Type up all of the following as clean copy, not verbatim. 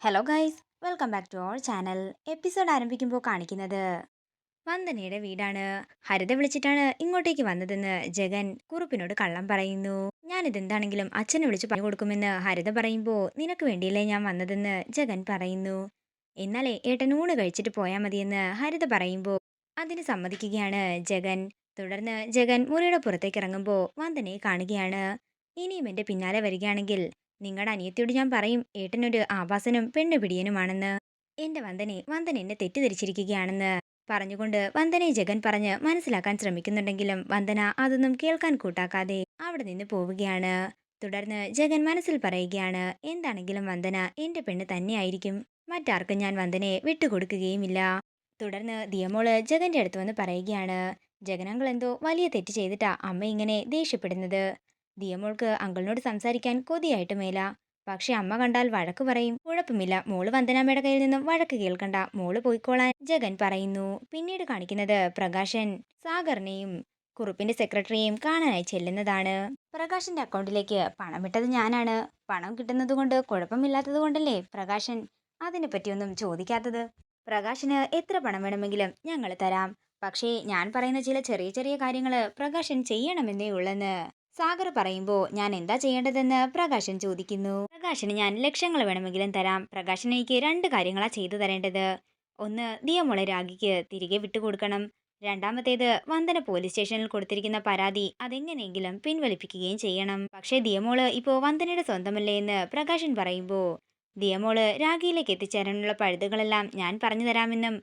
Hello guys, welcome back to our channel. Episode ആരംഭിക്കുമ്പോൾ കാണിക്കുന്നത് വന്ദനയുടെ വീടാണ്. ഹരിത വിളിച്ചിട്ടാണ് ഇങ്ങോട്ടേക്ക് വന്നതെന്ന് ജഗൻ കുറുപ്പിനോട് കള്ളം പറയുന്നു. ഞാനിതെന്താണെങ്കിലും അച്ഛനെ വിളിച്ച് പറഞ്ഞു കൊടുക്കുമെന്ന് ഹരിത പറയുമ്പോൾ നിനക്ക് വേണ്ടിയല്ലേ ഞാൻ വന്നതെന്ന് ജഗൻ പറയുന്നു. എന്നാലേ ഏട്ടൻ ഊണ് കഴിച്ചിട്ട് പോയാൽ മതിയെന്ന് ഹരിത പറയുമ്പോൾ അതിന് സമ്മതിക്കുകയാണ് ജഗൻ. തുടർന്ന് ജഗൻ മുറിയുടെ പുറത്തേക്ക് ഇറങ്ങുമ്പോൾ വന്ദനയെ കാണുകയാണ്. ഇനിയും എന്റെ പിന്നാലെ വരികയാണെങ്കിൽ നിങ്ങളുടെ അനിയത്തിയോട് ഞാൻ പറയും ഏട്ടനൊരു ആഭാസനും പെണ്ണുപിടിയനുമാണെന്ന്. എന്റെ വന്ദന എന്നെ തെറ്റിദ്ധരിച്ചിരിക്കുകയാണെന്ന് പറഞ്ഞുകൊണ്ട് വന്ദനയെ ജഗൻ പറഞ്ഞ് മനസ്സിലാക്കാൻ ശ്രമിക്കുന്നുണ്ടെങ്കിലും വന്ദന അതൊന്നും കേൾക്കാൻ കൂട്ടാക്കാതെ അവിടെ നിന്ന് പോവുകയാണ്. തുടർന്ന് ജഗൻ മനസ്സിൽ പറയുകയാണ്, എന്താണെങ്കിലും വന്ദന എന്റെ പെണ്ണ് തന്നെയായിരിക്കും. മറ്റാർക്കും ഞാൻ വന്ദനയെ വിട്ടുകൊടുക്കുകയുമില്ല. തുടർന്ന് ദിയമോള് ജഗന്റെ അടുത്ത് വന്ന് പറയുകയാണ്, ജഗനങ്ങൾ എന്തോ വലിയ തെറ്റ് ചെയ്തിട്ടാ അമ്മ ഇങ്ങനെ ദേഷ്യപ്പെടുന്നത്. ദിയമോൾക്ക് അങ്കിളിനോട് സംസാരിക്കാൻ കൊതിയായിട്ട് മേല. പക്ഷെ അമ്മ കണ്ടാൽ വഴക്ക് പറയും. കുഴപ്പമില്ല, മോള് വന്ദനാമ്മയുടെ കയ്യിൽ നിന്നും വഴക്ക് കേൾക്കണ്ട, മോള് പോയിക്കോളാൻ ജഗൻ പറയുന്നു. പിന്നീട് കാണിക്കുന്നത് പ്രകാശൻ സാഗറിനെയും കുറുപ്പിന്റെ സെക്രട്ടറിയെയും കാണാനായി ചെല്ലുന്നതാണ്. പ്രകാശന്റെ അക്കൗണ്ടിലേക്ക് പണമിട്ടത് ഞാനാണ്. പണം കിട്ടുന്നത് കൊണ്ട് കുഴപ്പമില്ലാത്തത് കൊണ്ടല്ലേ പ്രകാശൻ അതിനെ പറ്റിയൊന്നും ചോദിക്കാത്തത്. പ്രകാശന് എത്ര പണം വേണമെങ്കിലും ഞങ്ങൾ തരാം. പക്ഷേ ഞാൻ പറയുന്ന ചില ചെറിയ ചെറിയ കാര്യങ്ങള് പ്രകാശൻ ചെയ്യണമെന്നേ ഉള്ളെന്ന് സാഗർ പറയുമ്പോൾ ഞാൻ എന്താ ചെയ്യേണ്ടതെന്ന് പ്രകാശൻ ചോദിക്കുന്നു. പ്രകാശന് ഞാൻ ലക്ഷങ്ങൾ വേണമെങ്കിലും തരാം. പ്രകാശൻ എനിക്ക് രണ്ട് കാര്യങ്ങളാ ചെയ്തു തരേണ്ടത്. ഒന്ന്, ദിയമോളെ രാഗിക്ക് തിരികെ വിട്ടുകൊടുക്കണം. രണ്ടാമത്തേത്, വന്ദന പോലീസ് സ്റ്റേഷനിൽ കൊടുത്തിരിക്കുന്ന പരാതി അതെങ്ങനെയെങ്കിലും പിൻവലിപ്പിക്കുകയും ചെയ്യണം. പക്ഷേ ദിയമോള് ഇപ്പോ വന്ദനയുടെ സ്വന്തമല്ലേ എന്ന് പ്രകാശൻ പറയുമ്പോൾ ദിയമോള് രാഗിയിലേക്ക് എത്തിച്ചേരാനുള്ള പഴുതുകളെല്ലാം ഞാൻ പറഞ്ഞു തരാമെന്നും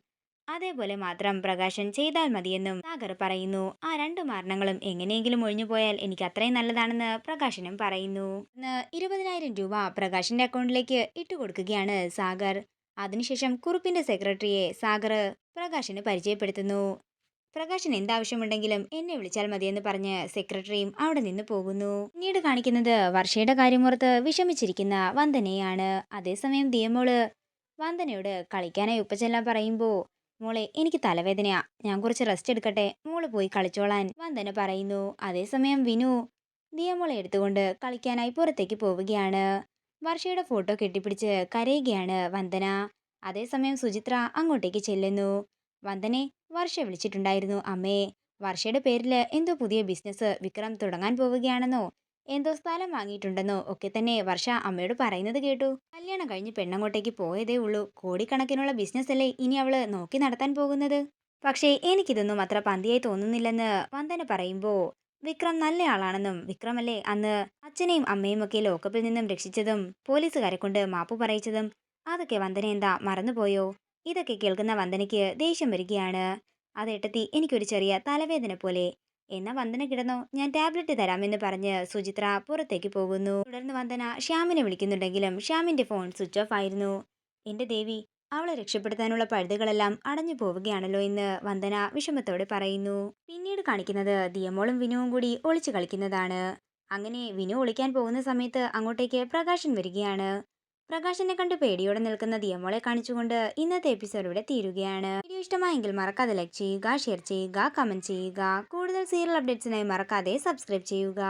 അതേപോലെ മാത്രം പ്രകാശൻ ചെയ്താൽ മതിയെന്നും സാഗർ പറയുന്നു. ആ രണ്ട് മരണങ്ങളും എങ്ങനെയെങ്കിലും ഒഴിഞ്ഞുപോയാൽ എനിക്ക് അത്രയും നല്ലതാണെന്ന് പ്രകാശനും പറയുന്നു. 20,000 രൂപ പ്രകാശിന്റെ അക്കൗണ്ടിലേക്ക് ഇട്ടുകൊടുക്കുകയാണ് സാഗർ. അതിനുശേഷം കുറുപ്പിന്റെ സെക്രട്ടറിയെ സാഗർ പ്രകാശിന് പരിചയപ്പെടുത്തുന്നു. പ്രകാശൻ എന്താവശ്യമുണ്ടെങ്കിലും എന്നെ വിളിച്ചാൽ മതിയെന്ന് പറഞ്ഞ് സെക്രട്ടറിയും അവിടെ നിന്ന് പോകുന്നു. പിന്നീട് കാണിക്കുന്നത് വർഷയുടെ കാര്യമോർത്ത് വിഷമിച്ചിരിക്കുന്ന വന്ദനയാണ്. അതേസമയം ദിയമോള് വന്ദനയോട് കളിക്കാനായി ഉപ്പച്ചെല്ലാൻ പറയുമ്പോൾ മോളെ എനിക്ക് തലവേദനയാ, ഞാൻ കുറച്ച് റെസ്റ്റ് എടുക്കട്ടെ, മോള് പോയി കളിച്ചോളാൻ വന്ദന പറയുന്നു. അതേസമയം വിനു ദിയമോളെ എടുത്തുകൊണ്ട് കളിക്കാനായി പുറത്തേക്ക് പോവുകയാണ്. വർഷയുടെ ഫോട്ടോ കെട്ടിപ്പിടിച്ച് കരയുകയാണ് വന്ദന. അതേസമയം സുചിത്ര അങ്ങോട്ടേക്ക് ചെല്ലുന്നു. വന്ദനെ, വർഷ വിളിച്ചിട്ടുണ്ടായിരുന്നു അമ്മേ. വർഷയുടെ പേരിൽ എന്തോ പുതിയ ബിസിനസ് വിക്രം തുടങ്ങാൻ പോവുകയാണെന്നോ എന്തോ സ്ഥലം വാങ്ങിയിട്ടുണ്ടെന്നോ ഒക്കെ തന്നെ വർഷ അമ്മയോട് പറയുന്നത് കേട്ടു. കല്യാണം കഴിഞ്ഞ് പെണ്ണങ്ങോട്ടേക്ക് പോയതേ ഉള്ളൂ. കോടിക്കണക്കിനുള്ള ബിസിനസ് അല്ലേ ഇനി അവള് നോക്കി നടത്താൻ പോകുന്നത്. പക്ഷേ എനിക്കിതൊന്നും അത്ര പന്തിയായി തോന്നുന്നില്ലെന്ന് വന്ദന പറയുമ്പോൾ വിക്രം നല്ലയാളാണെന്നും വിക്രമല്ലേ അന്ന് അച്ഛനെയും അമ്മയും ഒക്കെ ലോക്കപ്പിൽ നിന്നും രക്ഷിച്ചതും പോലീസുകാരെ കൊണ്ട് മാപ്പ് പറയിച്ചതും, അതൊക്കെ വന്ദന എന്താ മറന്നുപോയോ? ഇതൊക്കെ കേൾക്കുന്ന വന്ദനയ്ക്ക് ദേഷ്യം വരികയാണ്. അതേട്ടത്തി, എനിക്കൊരു ചെറിയ തലവേദന പോലെ. എന്നാ വന്ദന കിടന്നോ, ഞാൻ ടാബ്ലറ്റ് തരാമെന്ന് പറഞ്ഞ് സുചിത്ര പുറത്തേക്ക് പോകുന്നു. തുടർന്ന് വന്ദന ശ്യാമിനെ വിളിക്കുന്നുണ്ടെങ്കിലും ശ്യാമിന്റെ ഫോൺ സ്വിച്ച് ഓഫ് ആയിരുന്നു. എന്റെ ദേവി, അവളെ രക്ഷപ്പെടുത്താനുള്ള പഴുതുകളെല്ലാം അടഞ്ഞു പോവുകയാണല്ലോ എന്ന് വന്ദന വിഷമത്തോടെ പറയുന്നു. പിന്നീട് കാണിക്കുന്നത് ദിയമോളും വിനുവും കൂടി ഒളിച്ചു കളിക്കുന്നതാണ്. അങ്ങനെ വിനു ഒളിക്കാൻ പോകുന്ന സമയത്ത് അങ്ങോട്ടേക്ക് പ്രകാശൻ വരികയാണ്. പ്രകാശനെ കണ്ട് പേടിയോടെ നിൽക്കുന്ന ദിയമോളെ കാണിച്ചുകൊണ്ട് ഇന്നത്തെ എപ്പിസോഡ് ഇവിടെ തീരുകയാണ്. വീഡിയോ ഇഷ്ടമായെങ്കിൽ മറക്കാതെ ലൈക്ക് ചെയ്യുക, ഷെയർ ചെയ്യുക, കമന്റ് ചെയ്യുക. കൂടുതൽ സീരിയൽ അപ്ഡേറ്റ്സിനായി മറക്കാതെ സബ്സ്ക്രൈബ് ചെയ്യുക.